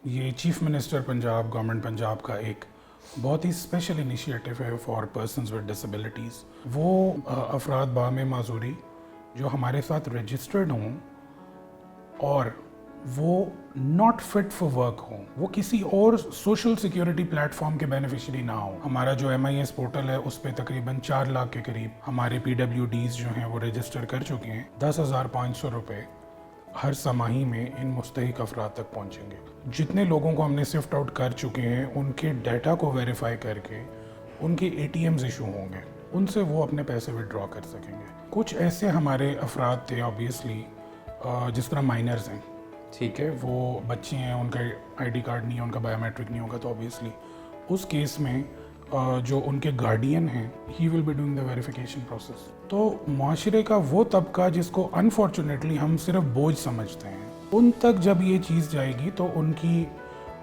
یہ chief minister Punjab government Punjab کا ایک بہت ہی اسپیشل انیشیٹو ہے فار پرسنز ود ڈسیبلٹیز. وہ افراد بام معذوری جو ہمارے ساتھ رجسٹرڈ ہوں اور وہ ناٹ فٹ فار ورک ہوں, وہ کسی اور سوشل سیکیورٹی پلیٹ فارم کے بینیفیشری نہ ہوں. ہمارا جو MIS پورٹل ہے اس پہ تقریباً 4 لاکھ کے قریب ہمارے PWDs جو ہیں وہ رجسٹر کر چکے ہیں. 10,500 روپے ہر سماہی میں ان مستحق افراد تک پہنچیں گے. جتنے لوگوں کو ہم نے سفٹ آؤٹ کر چکے ہیں ان کے ڈیٹا کو ویریفائی کر کے ان کے ATMs ایشو ہوں گے, ان سے وہ اپنے پیسے وڈرا کر سکیں گے. کچھ ایسے ہمارے افراد تھے آبویسلی جس طرح مائنرز ہیں, ٹھیک ہے, وہ بچے ہیں, ان کا ID کارڈ نہیں ہے, ان کا بایو میٹرک نہیں ہوگا, تو آبویسلی اس کیس میں جو ان کے گارڈین ہیں he will be doing the verification process. تو معاشرے کا وہ طبقہ جس کو انفارچونیٹلی ہم صرف بوجھ سمجھتے ہیں, ان تک جب یہ چیز جائے گی تو ان کی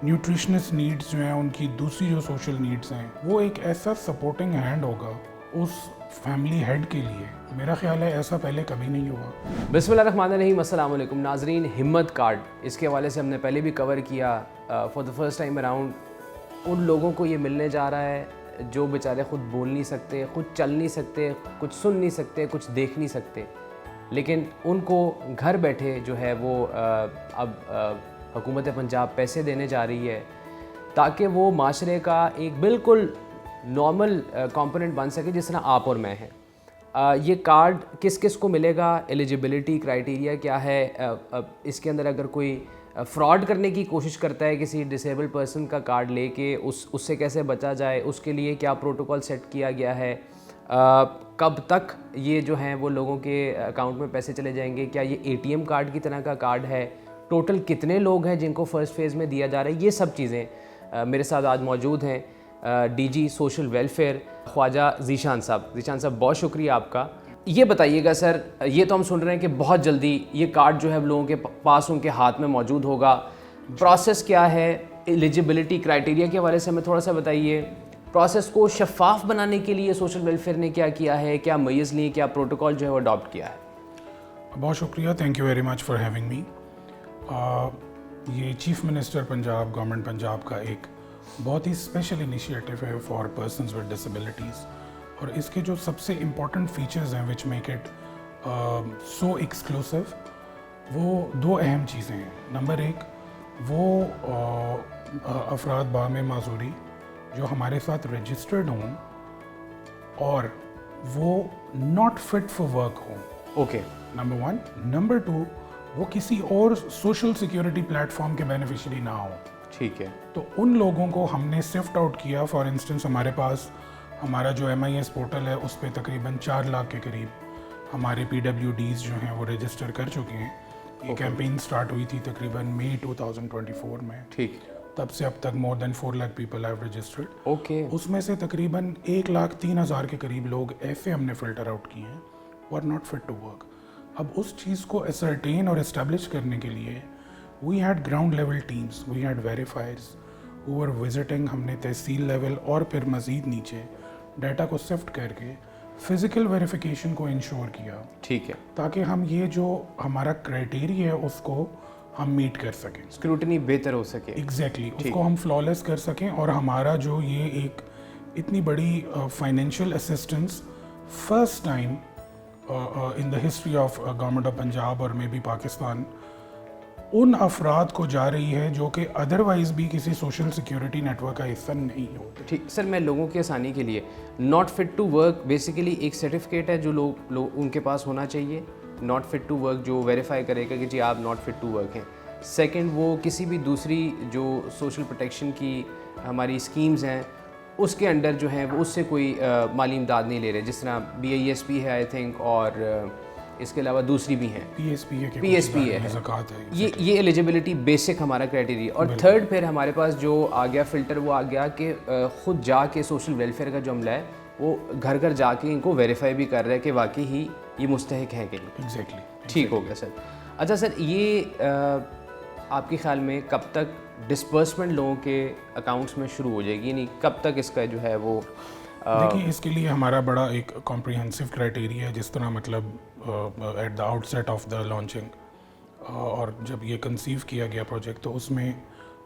نیوٹریشنس نیڈز جو ہیں, ان کی دوسری جو سوشل نیڈز ہیں, وہ ایک ایسا سپورٹنگ ہینڈ ہوگا اس فیملی ہیڈ کے لیے. میرا خیال ہے ایسا پہلے کبھی نہیں ہوا. بسم اللہ الرحمن الرحیم. السلام علیکم ناظرین. ہمت کارڈ, اس کے حوالے سے ہم نے پہلے بھی کور کیا. For the first time around in لوگوں کو یہ ملنے جا رہا ہے جو بیچارے خود بول نہیں سکتے, خود چل نہیں سکتے, کچھ سن نہیں سکتے, کچھ دیکھ نہیں سکتے, لیکن ان کو گھر بیٹھے جو ہے وہ اب حکومت پنجاب پیسے دینے جا رہی ہے تاکہ وہ معاشرے کا ایک بالکل نارمل کمپوننٹ بن سکے جس طرح آپ اور میں ہیں. یہ کارڈ کس کس کو ملے گا, ایلیجیبلٹی کرائٹیریا کیا ہے, اس کے اندر اگر کوئی فراڈ کرنے کی کوشش کرتا ہے کسی ڈسیبل پرسن کا کارڈ لے کے, اس سے کیسے بچا جائے, اس کے لیے کیا پروٹوکول سیٹ کیا گیا ہے, کب تک یہ جو ہیں وہ لوگوں کے اکاؤنٹ میں پیسے چلے جائیں گے, کیا یہ ATM کارڈ کی طرح کا کارڈ ہے, ٹوٹل کتنے لوگ ہیں جن کو فرسٹ فیز میں دیا جا رہا ہے, یہ سب چیزیں میرے ساتھ آج موجود ہیں. DG سوشل ویلفیئر خواجہ ذیشان صاحب. ذیشان صاحب بہت شکریہ آپ کا. یہ بتائیے گا سر, یہ تو ہم سن رہے ہیں کہ بہت جلدی یہ کارڈ جو ہے لوگوں کے پاس ان کے ہاتھ میں موجود ہوگا. پروسیس کیا ہے, ایلیجیبلٹی کرائٹیریا کے حوالے سے ہمیں تھوڑا سا بتائیے. پروسیس کو شفاف بنانے کے لیے سوشل ویلفیئر نے کیا کیا ہے, کیا میز لی, کیا پروٹوکول جو ہے وہ اڈاپٹ کیا ہے؟ بہت شکریہ, thank you very much for having me. یہ chief minister Punjab government Punjab کا ایک بہت ہی اسپیشل انیشیٹو ہے فار پرسنز ود ڈسیبلٹیز, اور اس کے جو سب سے امپورٹنٹ فیچرز ہیں which make it so exclusive, وہ 2 اہم چیزیں ہیں. نمبر 1, وہ افراد بام معذوری جو ہمارے ساتھ رجسٹرڈ ہوں اور وہ ناٹ فٹ فار ورک ہوں. Okay, number 1. نمبر 2, وہ کسی اور سوشل سیکیورٹی پلیٹ فارم کے بینیفیشری نہ ہوں. ٹھیک ہے. تو ان لوگوں کو ہم نے سفٹ آؤٹ کیا. فار انسٹنس ہمارے پاس ہمارا جو MIS پورٹل ہے اس پہ تقریباً 4 لاکھ کے قریب ہمارے PWDs جو ہیں وہ رجسٹر کر چکے ہیں. یہ کیمپین سٹارٹ ہوئی تھی تقریباً مئی 2024 میں. ٹھیک. تب سے اب تک more than 4 lakh people have registered. Okay. اس میں سے تقریباً 1,03,000 کے قریب لوگ ایسے ہم نے فلٹر آؤٹ کیے ہیں وہ are not fit to work. اب اس چیز کو اسرٹین اور اسٹیبلش کرنے کے لیے we had ground level teams, we had verifiers who were visiting. ہم نے تحصیل لیول اور پھر مزید نیچے ڈیٹا کو سفٹ کر کے فزیکل ویریفیکیشن کو انشور کیا. ٹھیک ہے. تاکہ ہم یہ جو ہمارا کرائٹیریا ہے اس کو ہم میٹ کر سکیں, اسکروٹنی بہتر ہو سکے. ایگزیکٹلی, اس کو ہم فلالیس کر سکیں, اور ہمارا جو یہ ایک اتنی بڑی financial assistance first time in the history of government of Punjab اور مے بی پاکستان ان افراد کو جا رہی ہے جو کہ ادروائز بھی کسی سوشل سیکیورٹی نیٹ ورک کا حصہ نہیں ہوتے. ٹھیک سر, میں لوگوں کی آسانی کے لیے, not fit to work basically ایک سرٹیفکیٹ ہے جو لوگ ان کے پاس ہونا چاہیے. ناٹ فٹ ٹو ورک جو ویریفائی کرے گا کہ جی آپ ناٹ فٹ ٹو ورک ہیں. سیکنڈ, وہ کسی بھی دوسری جو سوشل پروٹیکشن کی ہماری اسکیمز ہیں اس کے انڈر جو ہیں وہ اس سے کوئی مالی امداد نہیں لے رہے, جس طرح BISP ہے آئی تھنک, اور اس کے علاوہ دوسری بھی ہیں, PSP ہے, یہ ایلیجیبلٹی بیسک ہمارا کرائٹیریا. اور تھرڈ پھر ہمارے پاس جو آ گیا فلٹر, وہ آ گیا کہ خود جا کے سوشل ویلفیئر کا جو عملہ ہے وہ گھر گھر جا کے ان کو ویریفائی بھی کر رہا ہے کہ واقعی ہی یہ مستحق ہے کہ نہیں. ایگزیکٹلی. ٹھیک ہو گیا سر. اچھا سر, یہ آپ کے خیال میں کب تک ڈسپرسمنٹ لوگوں کے اکاؤنٹس میں شروع ہو جائے گی, یعنی کب تک اس کا جو ہے وہ؟ دیکھیے, اس کے لیے ہمارا بڑا ایک کمپریہنسو کرائٹیریا ہے, جس طرح مطلب at the outset of the launching اور جب یہ کنسیو کیا گیا پروجیکٹ تو اس میں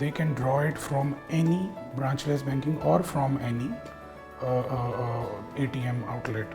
they can draw it from any branchless banking or from any ATM outlet.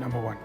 Number 1.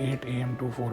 8 AM to 4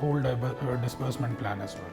whole disbursement plan as well.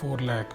4 lakh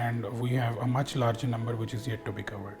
and we have a much larger number which is yet to be covered.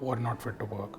who are not fit to work.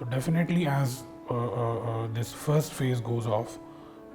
So definitely as this first phase goes off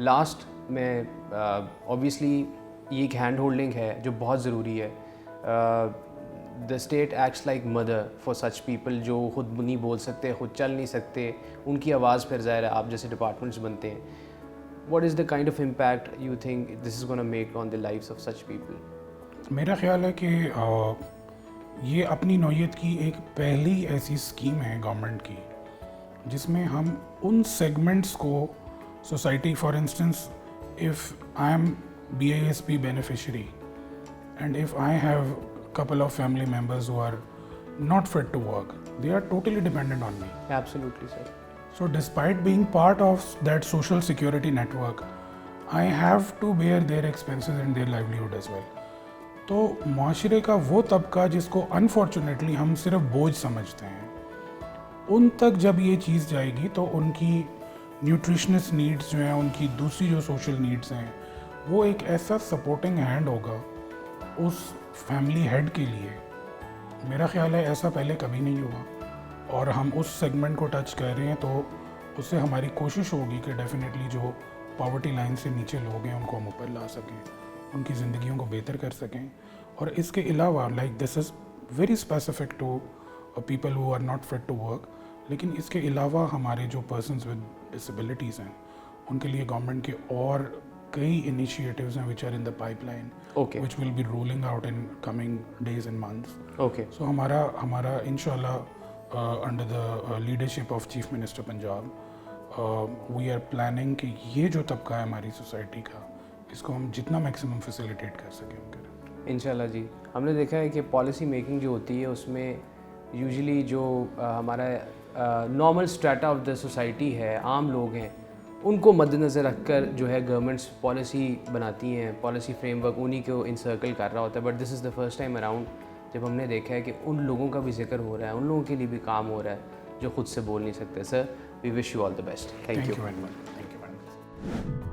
last میں obviously یہ ایک hand holding ہے جو بہت ضروری ہے. The state acts like mother for such people جو خود نہیں بول سکتے, خود چل نہیں سکتے, ان کی آواز پھر ظاہر ہے آپ جیسے ڈپارٹمنٹس بنتے ہیں. What is the kind of impact you think this is gonna make on the lives of such people? میرا خیال ہے کہ یہ اپنی نوعیت کی ایک پہلی ایسی اسکیم ہے گورنمنٹ کی جس میں ہم ان سیگمنٹس کو society, for instance if I am BISP beneficiary and if I have a couple of family members who are not fit to work, they are totally dependent on me. Absolutely, sir. So despite being part of that social security network, I have to bear their expenses and their livelihood as well. تو معاشرے کا وہ طبقہ جس کو unfortunately ہم صرف بوجھ سمجھتے ہیں, ان تک جب یہ چیز جائے گی تو ان کی نیوٹریشنس نیڈس جو ہیں, ان کی دوسری جو سوشل نیڈس ہیں, وہ ایک ایسا سپورٹنگ ہینڈ ہوگا اس فیملی ہیڈ کے لیے. میرا خیال ہے ایسا پہلے کبھی نہیں ہوا, اور ہم اس سیگمنٹ کو ٹچ کر رہے ہیں تو اس سے ہماری کوشش ہوگی کہ ڈیفینیٹلی جو پاورٹی لائن سے نیچے لوگ ہیں ان کو ہم اوپر لا سکیں, ان کی زندگیوں کو بہتر کر سکیں. اور اس کے علاوہ like this is very specific to people who are not fit to work, لیکن اس کے علاوہ ہمارے جو پرسنز ود ڈسیبلٹیز ہیں ان کے لیے گورنمنٹ کے اور کئی انیشیٹیوز ہیں which are in the pipeline, which will be rolling out in coming days and months. So ہمارا انشاءاللہ under the leadership of Chief Minister Punjab, we are planning کہ یہ جو طبقہ ہے ہماری سوسائٹی کا, اس کو ہم جتنا میکسیمم فیسیلیٹیٹ کر سکیں ہم کریں انشاءاللہ. جی, ہم نے دیکھا ہے کہ پالیسی میکنگ جو ہوتی ہے اس میں یوزلی جو ہمارا normal strata of the society ہے, عام لوگ ہیں, ان کو مد نظر رکھ کر جو ہے گورنمنٹس پالیسی بناتی ہیں, پالیسی فریم ورک انہی کو انسرکل کر رہا ہوتا ہے. But this is the first time around جب ہم نے دیکھا ہے کہ ان لوگوں کا بھی ذکر ہو رہا ہے, ان لوگوں کے لیے بھی کام ہو رہا ہے جو خود سے بول نہیں سکتے. Sir, we wish you all the best. Thank you. Very much.